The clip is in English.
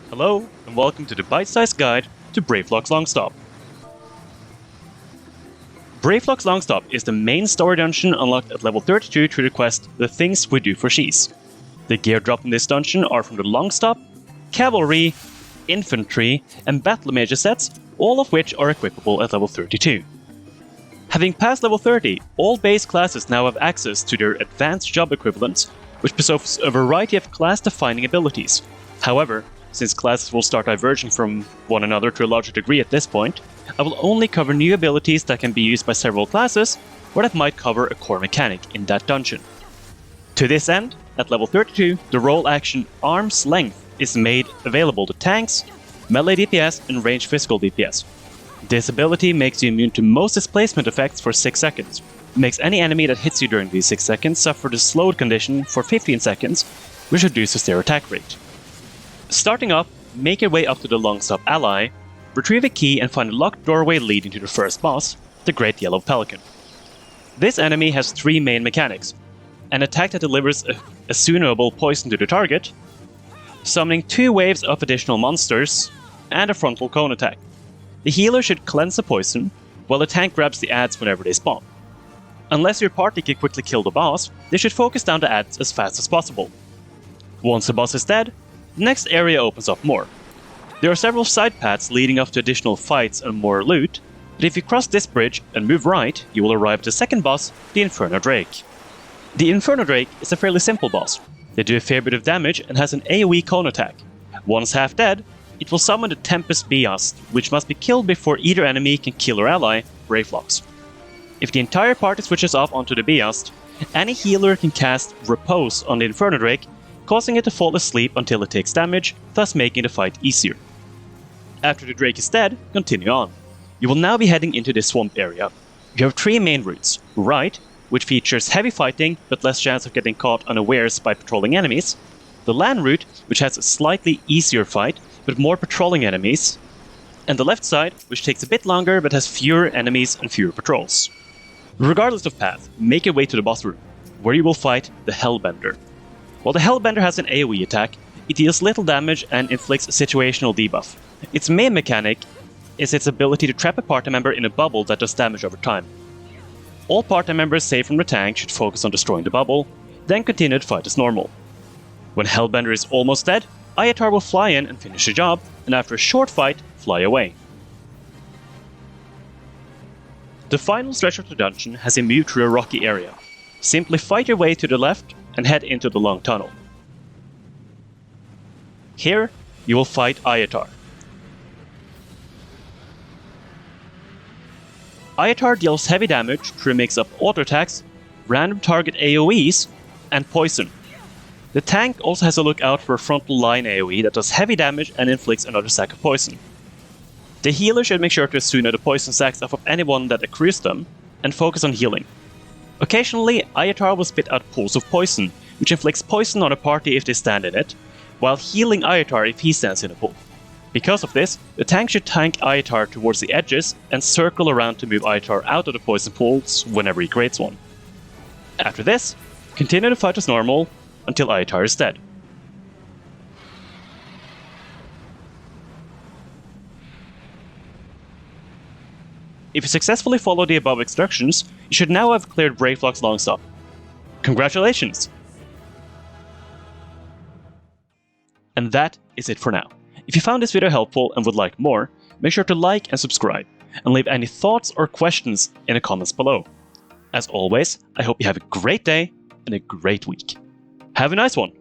Hello, and welcome to the bite-sized guide to Brayflox Longstop. Brayflox Longstop is the main story dungeon unlocked at level 32 through the quest The Things We Do for Shees. The gear dropped in this dungeon are from the Longstop, Cavalry, Infantry, and Battle Mage sets, all of which are equipable at level 32. Having passed level 30, all base classes now have access to their advanced job equivalents, which possess a variety of class-defining abilities. However, since classes will start diverging from one another to a larger degree at this point, I will only cover new abilities that can be used by several classes, or that might cover a core mechanic in that dungeon. To this end, at level 32, the role action Arm's Length is made available to tanks, melee DPS, and ranged physical DPS. This ability makes you immune to most displacement effects for 6 seconds. It makes any enemy that hits you during these 6 seconds suffer the slowed condition for 15 seconds, which reduces their attack rate. Starting off, make your way up to the Longstop ally, retrieve a key and find a locked doorway leading to the first boss, the Great Yellow Pelican. This enemy has 3 main mechanics: an attack that delivers a assumable poison to the target, summoning 2 waves of additional monsters, and a frontal cone attack. The healer should cleanse the poison, while the tank grabs the adds whenever they spawn. Unless your party can quickly kill the boss, they should focus down the adds as fast as possible. Once the boss is dead, the next area opens up more. There are several side paths leading up to additional fights and more loot, but if you cross this bridge and move right, you will arrive at the second boss, the Inferno Drake. The Inferno Drake is a fairly simple boss. They do a fair bit of damage and has an AoE cone attack. Once half dead, it will summon the Tempest Beast, which must be killed before either enemy can kill or ally, Brayflox. If the entire party switches off onto the Beast, any healer can cast Repose on the Inferno Drake, causing it to fall asleep until it takes damage, thus making the fight easier. After the Drake is dead, continue on. You will now be heading into this swamp area. You have 3 main routes: right, which features heavy fighting but less chance of getting caught unawares by patrolling enemies; the land route, which has a slightly easier fight but more patrolling enemies; and the left side, which takes a bit longer but has fewer enemies and fewer patrols. Regardless of path, make your way to the boss room, where you will fight the Hellbender. While the Hellbender has an AoE attack, it deals little damage and inflicts a situational debuff. Its main mechanic is its ability to trap a party member in a bubble that does damage over time. All party members saved from the tank should focus on destroying the bubble, then continue to fight as normal. When Hellbender is almost dead, Iatar will fly in and finish the job, and after a short fight, fly away. The final stretch of the dungeon has a move through a rocky area. Simply fight your way to the left and head into the long tunnel. Here, you will fight Iatar. Iatar deals heavy damage through a mix of auto attacks, random target AoEs, and poison. The tank also has a lookout for a frontal line AoE that does heavy damage and inflicts another stack of poison. The healer should make sure to assume the poison stacks off of anyone that accrues them, and focus on healing. Occasionally, Iatar will spit out pools of poison, which inflicts poison on a party if they stand in it, while healing Iatar if he stands in a pool. Because of this, the tank should tank Iatar towards the edges and circle around to move Iatar out of the poison pools whenever he creates one. After this, continue to fight as normal until Iatar is dead. If you successfully follow the above instructions, you should now have cleared Brayflox Longstop. Congratulations! And that is it for now. If you found this video helpful and would like more, make sure to like and subscribe, and leave any thoughts or questions in the comments below. As always, I hope you have a great day and a great week. Have a nice one!